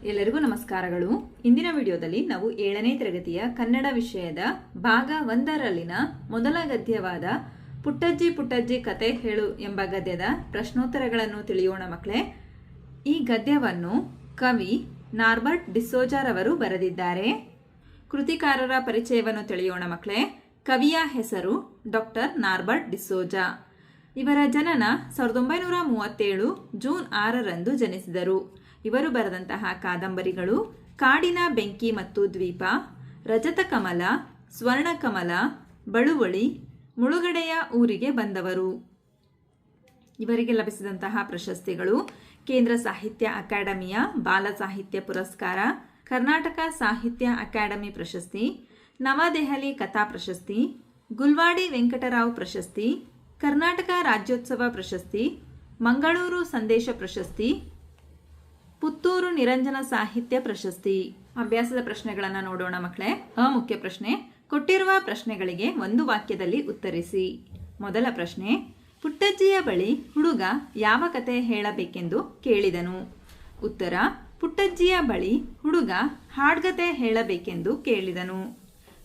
ಎಲ್ಲರಿಗೂ ನಮಸ್ಕಾರಗಳು. ಇಂದಿನ ವಿಡಿಯೋದಲ್ಲಿ ನಾವು 7ನೇ ತರಗತಿಯ ಕನ್ನಡ ವಿಷಯದ ಭಾಗ 1ರಲ್ಲಿನ ಮೊದಲ ಗದ್ಯವಾದ ಪುಟ್ಟಜ್ಜಿ ಪುಟ್ಟಜ್ಜಿ ಕತೆ ಹೇಳು ಎಂಬ ಗದ್ಯದ ಪ್ರಶ್ನೋತ್ತರಗಳನ್ನು ತಿಳಿಯೋಣ ಮಕ್ಕಳೇ. ಈ ಗದ್ಯವನ್ನು ಕವಿ ನಾರ್ಬರ್ಟ್ ಡಿಸೋಜಾರವರು ಬರೆದಿದ್ದಾರೆ. ಕೃತಿಕಾರರ ಪರಿಚಯವನ್ನು ತಿಳಿಯೋಣ ಮಕ್ಕಳೇ. ಕವಿಯ ಹೆಸರು ಡಾಕ್ಟರ್ ನಾರ್ಬರ್ಟ್ ಡಿಸೋಜಾ. ಇವರ ಜನನ 1937 ಜೂನ್ 6ರಂದು ಜನಿಸಿದರು. ಇವರು ಬರೆದಂತಹ ಕಾದಂಬರಿಗಳು ಕಾಡಿನ ಬೆಂಕಿ ಮತ್ತು ದ್ವೀಪ, ರಜತ ಕಮಲ, ಸ್ವರ್ಣಕಮಲ, ಬಳುವಳಿ, ಮುಳುಗಡೆಯ ಊರಿಗೆ ಬಂದವರು. ಇವರಿಗೆ ಲಭಿಸಿದಂತಹ ಪ್ರಶಸ್ತಿಗಳು ಕೇಂದ್ರ ಸಾಹಿತ್ಯ ಅಕಾಡೆಮಿಯ ಬಾಲ ಸಾಹಿತ್ಯ ಪುರಸ್ಕಾರ, ಕರ್ನಾಟಕ ಸಾಹಿತ್ಯ ಅಕಾಡೆಮಿ ಪ್ರಶಸ್ತಿ, ನವದೆಹಲಿ ಕಥಾ ಪ್ರಶಸ್ತಿ, ಗುಲ್ವಾಡಿ ವೆಂಕಟರಾವ್ ಪ್ರಶಸ್ತಿ, ಕರ್ನಾಟಕ ರಾಜ್ಯೋತ್ಸವ ಪ್ರಶಸ್ತಿ, ಮಂಗಳೂರು ಸಂದೇಶ ಪ್ರಶಸ್ತಿ, ಪುತ್ತೂರು ನಿರಂಜನ ಸಾಹಿತ್ಯ ಪ್ರಶಸ್ತಿ. ಅಭ್ಯಾಸದ ಪ್ರಶ್ನೆಗಳನ್ನು ನೋಡೋಣ ಮಕ್ಕಳೇ. ಮುಖ್ಯ ಪ್ರಶ್ನೆ: ಕೊಟ್ಟಿರುವ ಪ್ರಶ್ನೆಗಳಿಗೆ ಒಂದು ವಾಕ್ಯದಲ್ಲಿ ಉತ್ತರಿಸಿ. ಮೊದಲ ಪ್ರಶ್ನೆ: ಪುಟ್ಟಜ್ಜಿಯ ಬಳಿ ಹುಡುಗ ಯಾವ ಕತೆ ಹೇಳಬೇಕೆಂದು ಕೇಳಿದನು? ಉತ್ತರ: ಪುಟ್ಟಜ್ಜಿಯ ಬಳಿ ಹುಡುಗ ಹಾಡ್ಗತೆ ಹೇಳಬೇಕೆಂದು ಕೇಳಿದನು.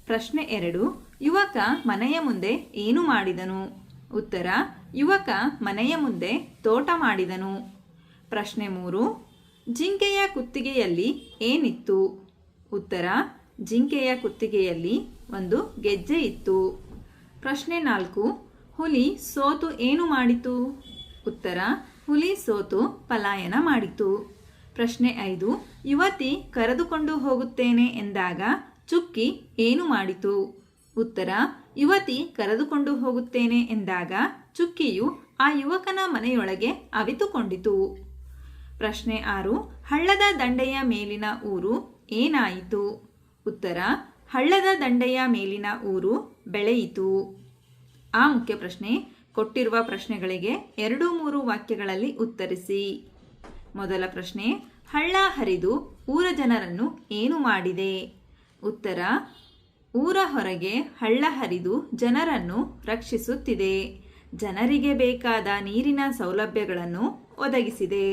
ಪ್ರಶ್ನೆ 2: ಯುವಕ ಮನೆಯ ಮುಂದೆ ಏನು ಮಾಡಿದನು? ಉತ್ತರ: ಯುವಕ ಮನೆಯ ಮುಂದೆ ತೋಟ ಮಾಡಿದನು. ಪ್ರಶ್ನೆ 3: ಜಿಂಕೆಯ ಕುತ್ತಿಗೆಯಲ್ಲಿ ಏನಿತ್ತು? ಉತ್ತರ: ಜಿಂಕೆಯ ಕುತ್ತಿಗೆಯಲ್ಲಿ ಒಂದು ಗೆಜ್ಜೆ ಇತ್ತು. ಪ್ರಶ್ನೆ 4: ಹುಲಿ ಸೋತು ಏನು ಮಾಡಿತು? ಉತ್ತರ: ಹುಲಿ ಸೋತು ಪಲಾಯನ ಮಾಡಿತು. ಪ್ರಶ್ನೆ 5: ಯುವತಿ ಕರೆದುಕೊಂಡು ಹೋಗುತ್ತೇನೆ ಎಂದಾಗ ಚುಕ್ಕಿ ಏನು ಮಾಡಿತು? ಉತ್ತರ: ಯುವತಿ ಕರೆದುಕೊಂಡು ಹೋಗುತ್ತೇನೆ ಎಂದಾಗ ಚುಕ್ಕಿಯು ಆ ಯುವಕನ ಮನೆಯೊಳಗೆ ಅವಿತುಕೊಂಡಿತು. ಪ್ರಶ್ನೆ 6: ಹಳ್ಳದ ದಂಡೆಯ ಮೇಲಿನ ಊರು ಏನಾಯಿತು? ಉತ್ತರ: ಹಳ್ಳದ ದಂಡೆಯ ಮೇಲಿನ ಊರು ಬೆಳೆಯಿತು. ಮುಖ್ಯ ಪ್ರಶ್ನೆ: ಕೊಟ್ಟಿರುವ ಪ್ರಶ್ನೆಗಳಿಗೆ 2-3 ವಾಕ್ಯಗಳಲ್ಲಿ ಉತ್ತರಿಸಿ. ಮೊದಲ ಪ್ರಶ್ನೆ: ಹಳ್ಳ ಹರಿದು ಊರ ಜನರನ್ನು ಏನು ಮಾಡಿದೆ? ಉತ್ತರ: ಊರ ಹೊರಗೆ ಹಳ್ಳ ಹರಿದು ಜನರನ್ನು ರಕ್ಷಿಸುತ್ತಿದೆ. ಜನರಿಗೆ ಬೇಕಾದ ನೀರಿನ ಸೌಲಭ್ಯಗಳನ್ನು ಒದಗಿಸಿದೆ.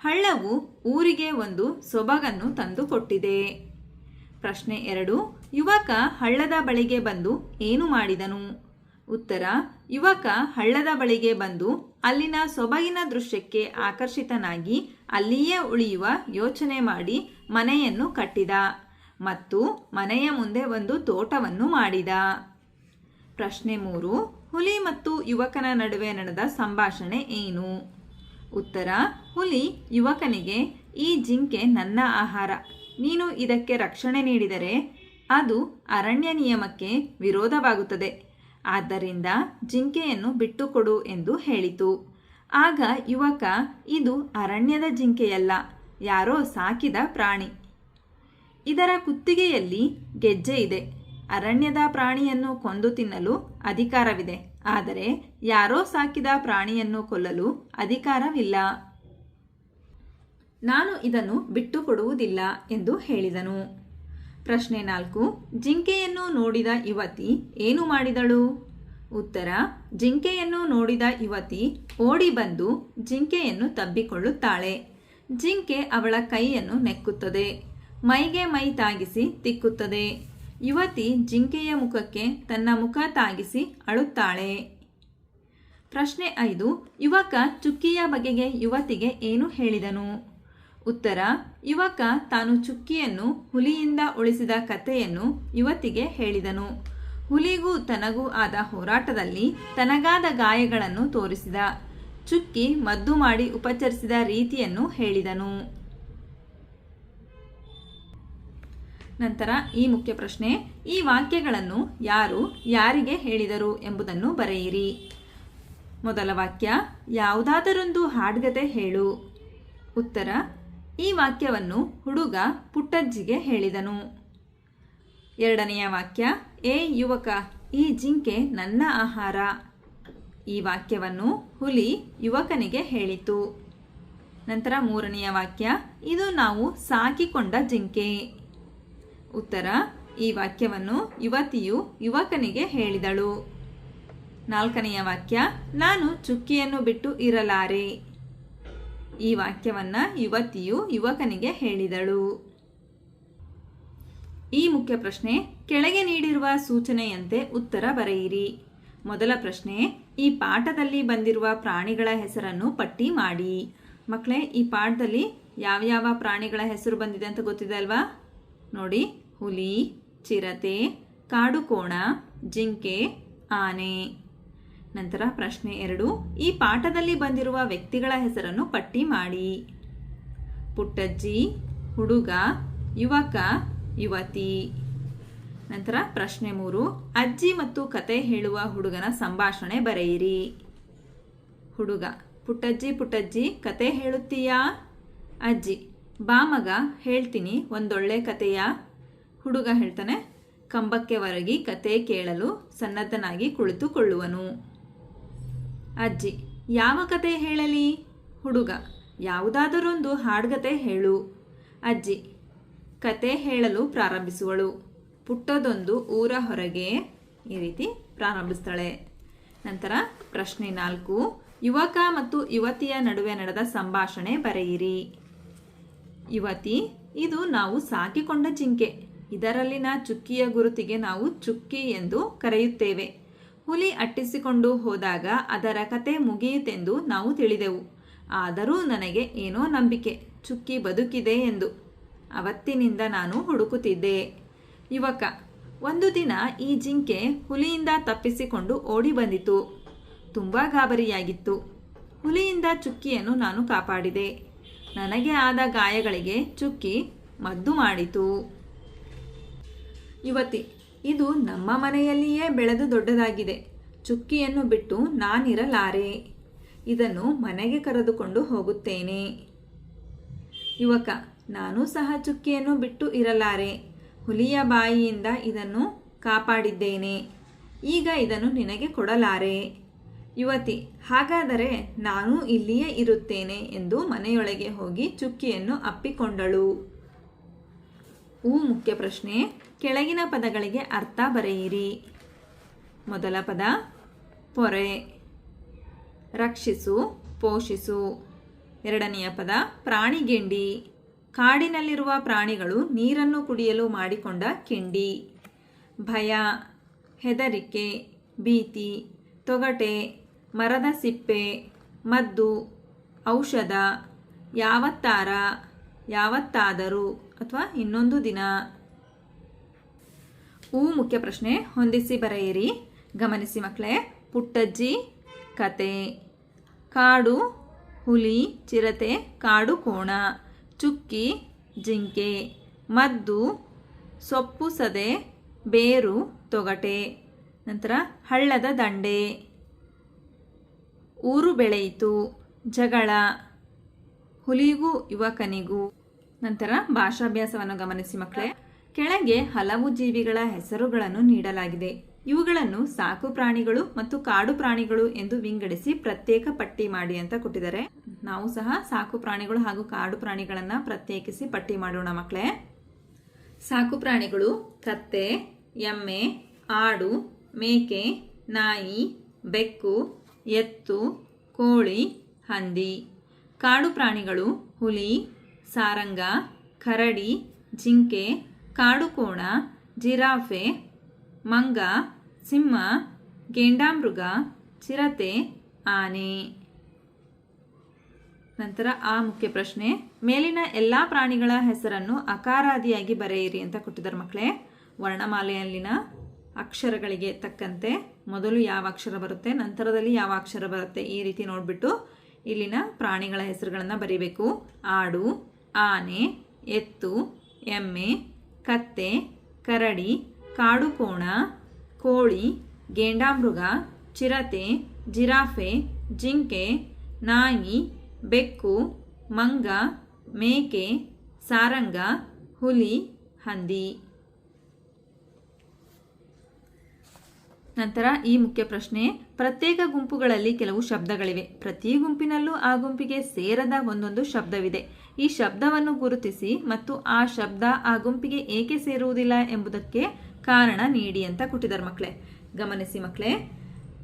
ಹಳ್ಳವು ಊರಿಗೆ ಒಂದು ಸೊಬಗನ್ನು ತಂದುಕೊಟ್ಟಿದೆ. ಪ್ರಶ್ನೆ 2: ಯುವಕ ಹಳ್ಳದ ಬಳಿಗೆ ಬಂದು ಏನು ಮಾಡಿದನು? ಉತ್ತರ: ಯುವಕ ಹಳ್ಳದ ಬಳಿಗೆ ಬಂದು ಅಲ್ಲಿನ ಸೊಬಗಿನ ದೃಶ್ಯಕ್ಕೆ ಆಕರ್ಷಿತನಾಗಿ ಅಲ್ಲಿಯೇ ಉಳಿಯುವ ಯೋಚನೆ ಮಾಡಿ ಮನೆಯನ್ನು ಕಟ್ಟಿದ ಮತ್ತು ಮನೆಯ ಮುಂದೆ ಒಂದು ತೋಟವನ್ನು ಮಾಡಿದ. ಪ್ರಶ್ನೆ 3: ಹುಲಿ ಮತ್ತು ಯುವಕನ ನಡುವೆ ನಡೆದ ಸಂಭಾಷಣೆ ಏನು? ಉತ್ತರ: ಹುಲಿ ಯುವಕನಿಗೆ, ಈ ಜಿಂಕೆ ನನ್ನ ಆಹಾರ, ನೀನು ಇದಕ್ಕೆ ರಕ್ಷಣೆ ನೀಡಿದರೆ ಅದು ಅರಣ್ಯ ನಿಯಮಕ್ಕೆ ವಿರೋಧವಾಗುತ್ತದೆ, ಆದ್ದರಿಂದ ಜಿಂಕೆಯನ್ನು ಬಿಟ್ಟುಕೊಡು ಎಂದು ಹೇಳಿತು. ಆಗ ಯುವಕ, ಇದು ಅರಣ್ಯದ ಜಿಂಕೆಯಲ್ಲ, ಯಾರೋ ಸಾಕಿದ ಪ್ರಾಣಿ. ಇದರ ಕುತ್ತಿಗೆಯಲ್ಲಿ ಗೆಜ್ಜೆ ಇದೆ. ಅರಣ್ಯದ ಪ್ರಾಣಿಯನ್ನು ಕೊಂದು ತಿನ್ನಲು ಅಧಿಕಾರವಿದೆ, ಆದರೆ ಯಾರೋ ಸಾಕಿದ ಪ್ರಾಣಿಯನ್ನು ಕೊಲ್ಲಲು ಅಧಿಕಾರವಿಲ್ಲ. ನಾನು ಇದನ್ನು ಬಿಟ್ಟುಕೊಡುವುದಿಲ್ಲ ಎಂದು ಹೇಳಿದನು. ಪ್ರಶ್ನೆ 4: ಜಿಂಕೆಯನ್ನು ನೋಡಿದ ಯುವತಿ ಏನು ಮಾಡಿದಳು? ಉತ್ತರ: ಜಿಂಕೆಯನ್ನು ನೋಡಿದ ಯುವತಿ ಓಡಿ ಬಂದು ಜಿಂಕೆಯನ್ನು ತಬ್ಬಿಕೊಳ್ಳುತ್ತಾಳೆ. ಜಿಂಕೆ ಅವಳ ಕೈಯನ್ನು ನೆಕ್ಕುತ್ತದೆ, ಮೈಗೆ ಮೈ ತಾಗಿಸಿ ತಿಕ್ಕುತ್ತದೆ. ಯುವತಿ ಜಿಂಕೆಯ ಮುಖಕ್ಕೆ ತನ್ನ ಮುಖ ತಾಗಿಸಿ ಅಳುತ್ತಾಳೆ. ಪ್ರಶ್ನೆ 5: ಯುವಕ ಚುಕ್ಕಿಯ ಬಗೆಗೆ ಯುವತಿಗೆ ಏನು ಹೇಳಿದನು? ಉತ್ತರ: ಯುವಕ ತಾನು ಚುಕ್ಕಿಯನ್ನು ಹುಲಿಯಿಂದ ಉಳಿಸಿದ ಕಥೆಯನ್ನು ಯುವತಿಗೆ ಹೇಳಿದನು. ಹುಲಿಗೂ ತನಗೂ ಆದ ಹೋರಾಟದಲ್ಲಿ ತನಗಾದ ಗಾಯಗಳನ್ನು ತೋರಿಸಿದ. ಚುಕ್ಕಿ ಮದ್ದು ಮಾಡಿ ಉಪಚರಿಸಿದ ರೀತಿಯನ್ನು ಹೇಳಿದನು. ನಂತರ ಈ ಮುಖ್ಯ ಪ್ರಶ್ನೆ: ಈ ವಾಕ್ಯಗಳನ್ನು ಯಾರು ಯಾರಿಗೆ ಹೇಳಿದರು ಎಂಬುದನ್ನು ಬರೆಯಿರಿ. ಮೊದಲ ವಾಕ್ಯ: ಯಾವುದಾದರೊಂದು ಹಾಡ್ಗತೆ ಹೇಳು. ಉತ್ತರ: ಈ ವಾಕ್ಯವನ್ನು ಹುಡುಗ ಪುಟ್ಟಜ್ಜಿಗೆ ಹೇಳಿದನು. ಎರಡನೆಯ ವಾಕ್ಯ: ಏ ಯುವಕ, ಈ ಜಿಂಕೆ ನನ್ನ ಆಹಾರ. ಈ ವಾಕ್ಯವನ್ನು ಹುಲಿ ಯುವಕನಿಗೆ ಹೇಳಿತು. ನಂತರ ಮೂರನೆಯ ವಾಕ್ಯ: ಇದು ನಾವು ಸಾಕಿಕೊಂಡ ಜಿಂಕೆ. ಉತ್ತರ: ಈ ವಾಕ್ಯವನ್ನು ಯುವತಿಯು ಯುವಕನಿಗೆ ಹೇಳಿದಳು. ನಾಲ್ಕನೆಯ ವಾಕ್ಯ: ನಾನು ಚುಕ್ಕಿಯನ್ನು ಬಿಟ್ಟು ಇರಲಾರೆ. ಈ ವಾಕ್ಯವನ್ನು ಯುವತಿಯು ಯುವಕನಿಗೆ ಹೇಳಿದಳು. ಈ ಮುಖ್ಯ ಪ್ರಶ್ನೆ, ಕೆಳಗೆ ನೀಡಿರುವ ಸೂಚನೆಯಂತೆ ಉತ್ತರ ಬರೆಯಿರಿ. ಮೊದಲ ಪ್ರಶ್ನೆ, ಈ ಪಾಠದಲ್ಲಿ ಬಂದಿರುವ ಪ್ರಾಣಿಗಳ ಹೆಸರನ್ನು ಪಟ್ಟಿ ಮಾಡಿ. ಮಕ್ಕಳೇ, ಈ ಪಾಠದಲ್ಲಿ ಯಾವ ಪ್ರಾಣಿಗಳ ಹೆಸರು ಬಂದಿದೆ ಅಂತ ಗೊತ್ತಿದೆ ಅಲ್ವಾ? ನೋಡಿ, ಹುಲಿ, ಚಿರತೆ, ಕಾಡುಕೋಣ, ಜಿಂಕೆ, ಆನೆ. ನಂತರ ಪ್ರಶ್ನೆ 2, ಈ ಪಾಠದಲ್ಲಿ ಬಂದಿರುವ ವ್ಯಕ್ತಿಗಳ ಹೆಸರನ್ನು ಪಟ್ಟಿ ಮಾಡಿ. ಪುಟ್ಟಜ್ಜಿ, ಹುಡುಗ, ಯುವಕ, ಯುವತಿ. ನಂತರ ಪ್ರಶ್ನೆ 3, ಅಜ್ಜಿ ಮತ್ತು ಕತೆ ಹೇಳುವ ಹುಡುಗನ ಸಂಭಾಷಣೆ ಬರೆಯಿರಿ. ಹುಡುಗ: ಪುಟ್ಟಜ್ಜಿ ಪುಟ್ಟಜ್ಜಿ ಕತೆ ಹೇಳುತ್ತೀಯಾ? ಅಜ್ಜಿ: ಬಾ ಮಗ, ಹೇಳ್ತೀನಿ ಒಂದೊಳ್ಳೆ ಕತೆಯ. ಹುಡುಗ ಹೇಳ್ತಾನೆ: ಕಂಬಕ್ಕೆ ಒರಗಿ ಕತೆ ಕೇಳಲು ಸನ್ನದ್ಧನಾಗಿ ಕುಳಿತುಕೊಳ್ಳುವನು. ಅಜ್ಜಿ: ಯಾವ ಕತೆ ಹೇಳಲಿ? ಹುಡುಗ: ಯಾವುದಾದರೊಂದು ಹಾಡುಗತೆ ಹೇಳು. ಅಜ್ಜಿ ಕತೆ ಹೇಳಲು ಪ್ರಾರಂಭಿಸುವಳು. ಪುಟ್ಟದೊಂದು ಊರ ಹೊರಗೆ, ಈ ರೀತಿ ಪ್ರಾರಂಭಿಸ್ತಾಳೆ. ನಂತರ ಪ್ರಶ್ನೆ 4, ಯುವಕ ಮತ್ತು ಯುವತಿಯ ನಡುವೆ ನಡೆದ ಸಂಭಾಷಣೆ ಬರೆಯಿರಿ. ಯುವತಿ: ಇದು ನಾವು ಸಾಕಿಕೊಂಡ ಜಿಂಕೆ. ಇದರಲ್ಲಿನ ಚುಕ್ಕಿಯ ಗುರುತಿಗೆ ನಾವು ಚುಕ್ಕಿ ಎಂದು ಕರೆಯುತ್ತೇವೆ. ಹುಲಿ ಅಟ್ಟಿಸಿಕೊಂಡು ಹೋದಾಗ ಅದರ ಕತೆ ಮುಗಿಯಿತೆಂದು ನಾವು ತಿಳಿದೆವು. ಆದರೂ ನನಗೆ ಏನೋ ನಂಬಿಕೆ, ಚುಕ್ಕಿ ಬದುಕಿದೆ ಎಂದು. ಅವತ್ತಿನಿಂದ ನಾನು ಹುಡುಕುತ್ತಿದ್ದೆ. ಯುವಕ: ಒಂದು ದಿನ ಈ ಜಿಂಕೆ ಹುಲಿಯಿಂದ ತಪ್ಪಿಸಿಕೊಂಡು ಓಡಿ ಬಂದಿತು. ತುಂಬ ಗಾಬರಿಯಾಗಿತ್ತು. ಹುಲಿಯಿಂದ ಚುಕ್ಕಿಯನ್ನು ನಾನು ಕಾಪಾಡಿದೆ. ನನಗೆ ಆದ ಗಾಯಗಳಿಗೆ ಚುಕ್ಕಿ ಮದ್ದು ಮಾಡಿತು. ಯುವತಿ: ಇದು ನಮ್ಮ ಮನೆಯಲ್ಲಿಯೇ ಬೆಳೆದು ದೊಡ್ಡದಾಗಿದೆ. ಚುಕ್ಕಿಯನ್ನು ಬಿಟ್ಟು ನಾನಿರಲಾರೆ. ಇದನ್ನು ಮನೆಗೆ ಕರೆದುಕೊಂಡು ಹೋಗುತ್ತೇನೆ. ಯುವಕ: ನಾನು ಸಹ ಚುಕ್ಕಿಯನ್ನು ಬಿಟ್ಟು ಇರಲಾರೆ. ಹುಲಿಯ ಬಾಯಿಯಿಂದ ಇದನ್ನು ಕಾಪಾಡಿದ್ದೇನೆ. ಈಗ ಇದನ್ನು ನಿನಗೆ ಕೊಡಲಾರೆ. ಯುವತಿ: ಹಾಗಾದರೆ ನಾನು ಇಲ್ಲಿಯೇ ಇರುತ್ತೇನೆ ಎಂದು ಮನೆಯೊಳಗೆ ಹೋಗಿ ಚುಕ್ಕಿಯನ್ನು ಅಪ್ಪಿಕೊಂಡಳು. ಮುಖ್ಯ ಪ್ರಶ್ನೆ, ಕೆಳಗಿನ ಪದಗಳಿಗೆ ಅರ್ಥ ಬರೆಯಿರಿ. ಮೊದಲ ಪದ ಪೊರೆ, ರಕ್ಷಿಸು, ಪೋಷಿಸು. ಎರಡನೆಯ ಪದ ಪ್ರಾಣಿಗೆಂಡಿ, ಕಾಡಿನಲ್ಲಿರುವ ಪ್ರಾಣಿಗಳು ನೀರನ್ನು ಕುಡಿಯಲು ಮಾಡಿಕೊಂಡ ಕಿಂಡಿ. ಭಯ, ಹೆದರಿಕೆ, ಭೀತಿ, ತೊಗಟೆ, ಮರದ ಸಿಪ್ಪೆ, ಮದ್ದು, ಔಷಧ, ಯಾವತ್ತಾರ, ಯಾವತ್ತಾದರೂ ಅಥವಾ ಇನ್ನೊಂದು ದಿನ. ಮುಖ್ಯ ಪ್ರಶ್ನೆ ಹೊಂದಿಸಿ ಬರೆಯಿರಿ. ಗಮನಿಸಿ ಮಕ್ಕಳೇ. ಪುಟ್ಟಜ್ಜಿ ಕತೆ, ಕಾಡು ಹುಲಿ, ಚಿರತೆ, ಕಾಡು ಕೋಣ, ಚುಕ್ಕಿ ಜಿಂಕೆ, ಮದ್ದು ಸೊಪ್ಪು ಸದೆ, ಬೇರು ತೊಗಟೆ. ನಂತರ ಹಳ್ಳದ ದಂಡೆ, ಊರು ಬೆಳೆಯಿತು, ಜಗಳ, ಹುಲಿಗೂ ಯುವಕನಿಗೂ. ನಂತರ ಭಾಷಾಭ್ಯಾಸವನ್ನು ಗಮನಿಸಿ ಮಕ್ಕಳೇ. ಕೆಳಗೆ ಹಲವು ಜೀವಿಗಳ ಹೆಸರುಗಳನ್ನು ನೀಡಲಾಗಿದೆ. ಇವುಗಳನ್ನು ಸಾಕು ಪ್ರಾಣಿಗಳು ಮತ್ತು ಕಾಡು ಪ್ರಾಣಿಗಳು ಎಂದು ವಿಂಗಡಿಸಿ ಪ್ರತ್ಯೇಕ ಪಟ್ಟಿ ಮಾಡಿ ಅಂತ ಕೊಟ್ಟಿದ್ದಾರೆ. ನಾವು ಸಹ ಸಾಕು ಪ್ರಾಣಿಗಳು ಹಾಗೂ ಕಾಡು ಪ್ರಾಣಿಗಳನ್ನು ಪ್ರತ್ಯೇಕಿಸಿ ಪಟ್ಟಿ ಮಾಡೋಣ ಮಕ್ಕಳೇ. ಸಾಕು ಪ್ರಾಣಿಗಳು ಕತ್ತೆ, ಎಮ್ಮೆ, ಆಡು, ಮೇಕೆ, ನಾಯಿ, ಬೆಕ್ಕು, ಎತ್ತು, ಕೋಳಿ, ಹಂದಿ. ಕಾಡು ಪ್ರಾಣಿಗಳು ಹುಲಿ, ಸಾರಂಗ, ಕರಡಿ, ಜಿಂಕೆ, ಕಾಡುಕೋಣ, ಜಿರಾಫೆ, ಮಂಗ, ಸಿಂಹ, ಗೇಂಡಾಮೃಗ, ಚಿರತೆ, ಆನೆ. ನಂತರ ಮುಖ್ಯ ಪ್ರಶ್ನೆ, ಮೇಲಿನ ಎಲ್ಲ ಪ್ರಾಣಿಗಳ ಹೆಸರನ್ನು ಅಕಾರಾದಿಯಾಗಿ ಬರೆಯಿರಿ ಅಂತ ಕೊಟ್ಟಿದ್ದಾರೆ ಮಕ್ಕಳೇ. ವರ್ಣಮಾಲೆಯಲ್ಲಿನ ಅಕ್ಷರಗಳಿಗೆ ತಕ್ಕಂತೆ ಮೊದಲು ಯಾವ ಅಕ್ಷರ ಬರುತ್ತೆ, ನಂತರದಲ್ಲಿ ಯಾವ ಅಕ್ಷರ ಬರುತ್ತೆ, ಈ ರೀತಿ ನೋಡಿಬಿಟ್ಟು ಇಲ್ಲಿನ ಪ್ರಾಣಿಗಳ ಹೆಸರುಗಳನ್ನು ಬರೀಬೇಕು. ಆಡು, ಆನೆ, ಎತ್ತು, ಎಮ್ಮೆ, ಕತ್ತೆ, ಕರಡಿ, ಕಾಡುಕೋಣ, ಕೋಳಿ, ಗೇಂಡಾಮೃಗ, ಚಿರತೆ, ಜಿರಾಫೆ, ಜಿಂಕೆ, ನಾಯಿ, ಬೆಕ್ಕು, ಮಂಗ, ಮೇಕೆ, ಸಾರಂಗ, ಹುಲಿ, ಹಂದಿ. ನಂತರ ಮುಖ್ಯ ಪ್ರಶ್ನೆ, ಪ್ರತ್ಯೇಕ ಗುಂಪುಗಳಲ್ಲಿ ಕೆಲವು ಶಬ್ದಗಳಿವೆ. ಪ್ರತಿ ಗುಂಪಿನಲ್ಲೂ ಆ ಗುಂಪಿಗೆ ಸೇರದ ಒಂದೊಂದು ಶಬ್ದವಿದೆ. ಈ ಶಬ್ದವನ್ನು ಗುರುತಿಸಿ ಮತ್ತು ಆ ಶಬ್ದ ಆ ಗುಂಪಿಗೆ ಏಕೆ ಸೇರುವುದಿಲ್ಲ ಎಂಬುದಕ್ಕೆ ಕಾರಣ ನೀಡಿ ಅಂತ ಕೊಟ್ಟಿದ್ದಾರೆ ಮಕ್ಕಳೇ. ಗಮನಿಸಿ ಮಕ್ಕಳೇ.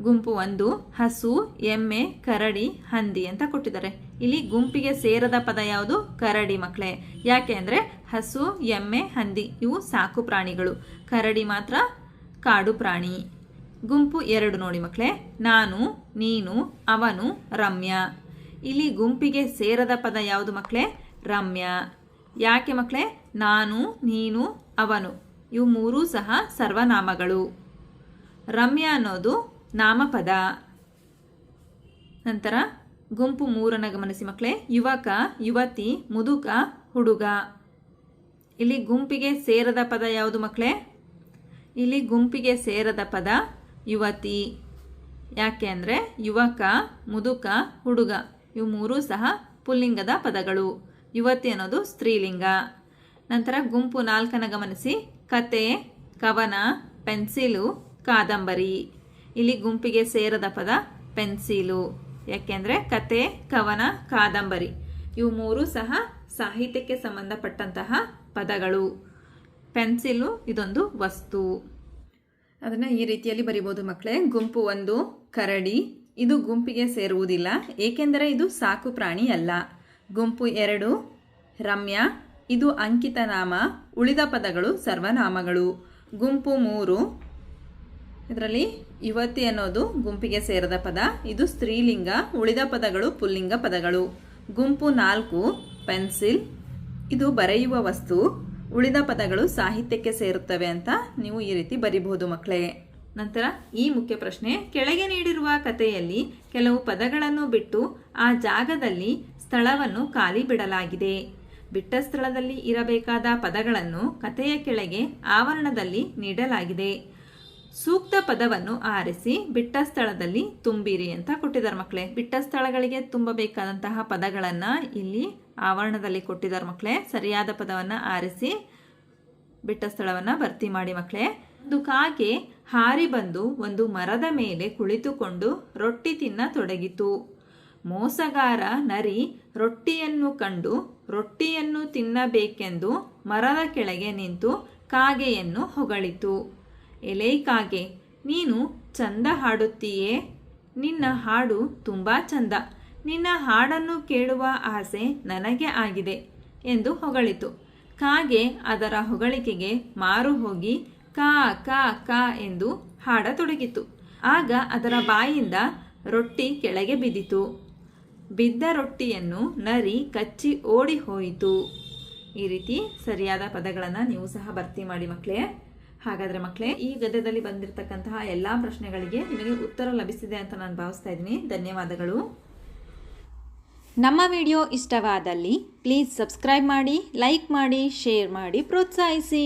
ಗುಂಪು 1 ಹಸು, ಎಮ್ಮೆ, ಕರಡಿ, ಹಂದಿ ಅಂತ ಕೊಟ್ಟಿದ್ದಾರೆ. ಇಲ್ಲಿ ಗುಂಪಿಗೆ ಸೇರದ ಪದ ಯಾವುದು? ಕರಡಿ ಮಕ್ಕಳೇ. ಯಾಕೆ ಅಂದರೆ ಹಸು, ಎಮ್ಮೆ, ಹಂದಿ ಇವು ಸಾಕು ಪ್ರಾಣಿಗಳು, ಕರಡಿ ಮಾತ್ರ ಕಾಡು ಪ್ರಾಣಿ. ಗುಂಪು 2 ನೋಡಿ ಮಕ್ಕಳೇ, ನಾನು, ನೀನು, ಅವನು, ರಮ್ಯಾ. ಇಲ್ಲಿ ಗುಂಪಿಗೆ ಸೇರದ ಪದ ಯಾವುದು ಮಕ್ಕಳೇ? ರಮ್ಯಾ. ಯಾಕೆ ಮಕ್ಕಳೇ? ನಾನು, ನೀನು, ಅವನು ಇವು 3 ಸಹ ಸರ್ವನಾಮಗಳು. ರಮ್ಯಾ ಅನ್ನೋದು ನಾಮಪದ. ನಂತರ ಗುಂಪು 3 ಗಮನಿಸಿ ಮಕ್ಕಳೇ, ಯುವಕ, ಯುವತಿ, ಮುದುಕ, ಹುಡುಗ. ಇಲ್ಲಿ ಗುಂಪಿಗೆ ಸೇರದ ಪದ ಯಾವುದು ಮಕ್ಕಳೇ? ಇಲ್ಲಿ ಗುಂಪಿಗೆ ಸೇರದ ಪದ ಯುವತಿ. ಯಾಕೆ ಅಂದರೆ ಯುವಕ, ಮುದುಕ, ಹುಡುಗ ಇವು 3 ಸಹ ಪುಲ್ಲಿಂಗದ ಪದಗಳು. ಯುವತಿ ಅನ್ನೋದು ಸ್ತ್ರೀಲಿಂಗ. ನಂತರ ಗುಂಪು 4 ಗಮನಿಸಿ, ಕತೆ, ಕವನ, ಪೆನ್ಸಿಲು, ಕಾದಂಬರಿ. ಇಲ್ಲಿ ಗುಂಪಿಗೆ ಸೇರದ ಪದ ಪೆನ್ಸಿಲು. ಯಾಕೆಂದರೆ ಕತೆ, ಕವನ, ಕಾದಂಬರಿ ಇವು 3 ಸಹ ಸಾಹಿತ್ಯಕ್ಕೆ ಸಂಬಂಧಪಟ್ಟಂತಹ ಪದಗಳು. ಪೆನ್ಸಿಲು ಇದೊಂದು ವಸ್ತು. ಅದನ್ನು ಈ ರೀತಿಯಲ್ಲಿ ಬರಿಬೋದು ಮಕ್ಕಳೇ. ಗುಂಪು 1 ಕರಡಿ, ಇದು ಗುಂಪಿಗೆ ಸೇರುವುದಿಲ್ಲ ಏಕೆಂದರೆ ಇದು ಸಾಕು ಪ್ರಾಣಿ ಅಲ್ಲ. ಗುಂಪು 2 ರಮ್ಯಾ, ಇದು ಅಂಕಿತ ನಾಮ, ಉಳಿದ ಪದಗಳು ಸರ್ವನಾಮಗಳು. ಗುಂಪು 3 ಇದರಲ್ಲಿ ಯುವತಿ ಅನ್ನೋದು ಗುಂಪಿಗೆ ಸೇರದ ಪದ, ಇದು ಸ್ತ್ರೀಲಿಂಗ, ಉಳಿದ ಪದಗಳು ಪುಲ್ಲಿಂಗ ಪದಗಳು. ಗುಂಪು 4 ಪೆನ್ಸಿಲ್, ಇದು ಬರೆಯುವ ವಸ್ತು, ಉಳಿದ ಪದಗಳು ಸಾಹಿತ್ಯಕ್ಕೆ ಸೇರುತ್ತವೆ ಅಂತ ನೀವು ಈ ರೀತಿ ಬರಿಬಹುದು ಮಕ್ಕಳೇ. ನಂತರ ಈ ಮುಖ್ಯ ಪ್ರಶ್ನೆ, ಕೆಳಗೆ ನೀಡಿರುವ ಕಥೆಯಲ್ಲಿ ಕೆಲವು ಪದಗಳನ್ನು ಬಿಟ್ಟು ಆ ಜಾಗದಲ್ಲಿ ಸ್ಥಳವನ್ನು ಖಾಲಿ ಬಿಡಲಾಗಿದೆ. ಬಿಟ್ಟ ಸ್ಥಳದಲ್ಲಿ ಇರಬೇಕಾದ ಪದಗಳನ್ನು ಕಥೆಯ ಕೆಳಗೆ ಆವರಣದಲ್ಲಿ ನೀಡಲಾಗಿದೆ. ಸೂಕ್ತ ಪದವನ್ನು ಆರಿಸಿ ಬಿಟ್ಟ ಸ್ಥಳದಲ್ಲಿ ತುಂಬಿರಿ ಅಂತ ಕೊಟ್ಟಿದ್ದಾರೆ ಮಕ್ಕಳೇ. ಬಿಟ್ಟ ಸ್ಥಳಗಳಿಗೆ ತುಂಬಬೇಕಾದಂತಹ ಪದಗಳನ್ನು ಇಲ್ಲಿ ಆವರಣದಲ್ಲಿ ಕೊಟ್ಟಿದ್ದಾರೆ ಮಕ್ಕಳೇ. ಸರಿಯಾದ ಪದವನ್ನು ಆರಿಸಿ ಬಿಟ್ಟ ಸ್ಥಳವನ್ನು ಭರ್ತಿ ಮಾಡಿ ಮಕ್ಕಳೇ. ಒಂದು ಕಾಗೆ ಹಾರಿ ಬಂದು ಒಂದು ಮರದ ಮೇಲೆ ಕುಳಿತುಕೊಂಡು ರೊಟ್ಟಿ ತಿನ್ನತೊಡಗಿತು. ಮೋಸಗಾರ ನರಿ ರೊಟ್ಟಿಯನ್ನು ಕಂಡು ರೊಟ್ಟಿಯನ್ನು ತಿನ್ನಬೇಕೆಂದು ಮರದ ಕೆಳಗೆ ನಿಂತು ಕಾಗೆಯನ್ನು ಹೊಗಳಿತು. ಎಲೆ ಕಾಗೆ, ನೀನು ಚಂದ ಹಾಡುತ್ತೀಯೇ, ನಿನ್ನ ಹಾಡು ತುಂಬ ಚಂದ, ನಿನ್ನ ಹಾಡನ್ನು ಕೇಳುವ ಆಸೆ ನನಗೆ ಆಗಿದೆ ಎಂದು ಹೊಗಳಿತು. ಕಾಗೆ ಅದರ ಹೊಗಳಿಕೆಗೆ ಮಾರು ಹೋಗಿ ಕಾ ಕಾ ಕಾ ಎಂದು ಹಾಡತೊಡಗಿತು. ಆಗ ಅದರ ಬಾಯಿಂದ ರೊಟ್ಟಿ ಕೆಳಗೆ ಬಿದ್ದಿತು. ಬಿದ್ದ ರೊಟ್ಟಿಯನ್ನು ನರಿ ಕಚ್ಚಿ ಓಡಿ ಹೋಯಿತು. ಈ ರೀತಿ ಸರಿಯಾದ ಪದಗಳನ್ನು ನೀವು ಸಹ ಭರ್ತಿ ಮಾಡಿ ಮಕ್ಕಳೇ. ಹಾಗಾದರೆ ಮಕ್ಕಳೇ, ಈ ಗದ್ಯದಲ್ಲಿ ಬಂದಿರತಕ್ಕಂತಹ ಎಲ್ಲ ಪ್ರಶ್ನೆಗಳಿಗೆ ನಿಮಗೆ ಉತ್ತರ ಲಭಿಸಿದೆ ಅಂತ ನಾನು ಭಾವಿಸ್ತಾ ಇದ್ದೀನಿ. ಧನ್ಯವಾದಗಳು. ನಮ್ಮ ವಿಡಿಯೋ ಇಷ್ಟವಾದಲ್ಲಿ ಪ್ಲೀಸ್ ಸಬ್ಸ್ಕ್ರೈಬ್ ಮಾಡಿ, ಲೈಕ್ ಮಾಡಿ, ಶೇರ್ ಮಾಡಿ, ಪ್ರೋತ್ಸಾಹಿಸಿ.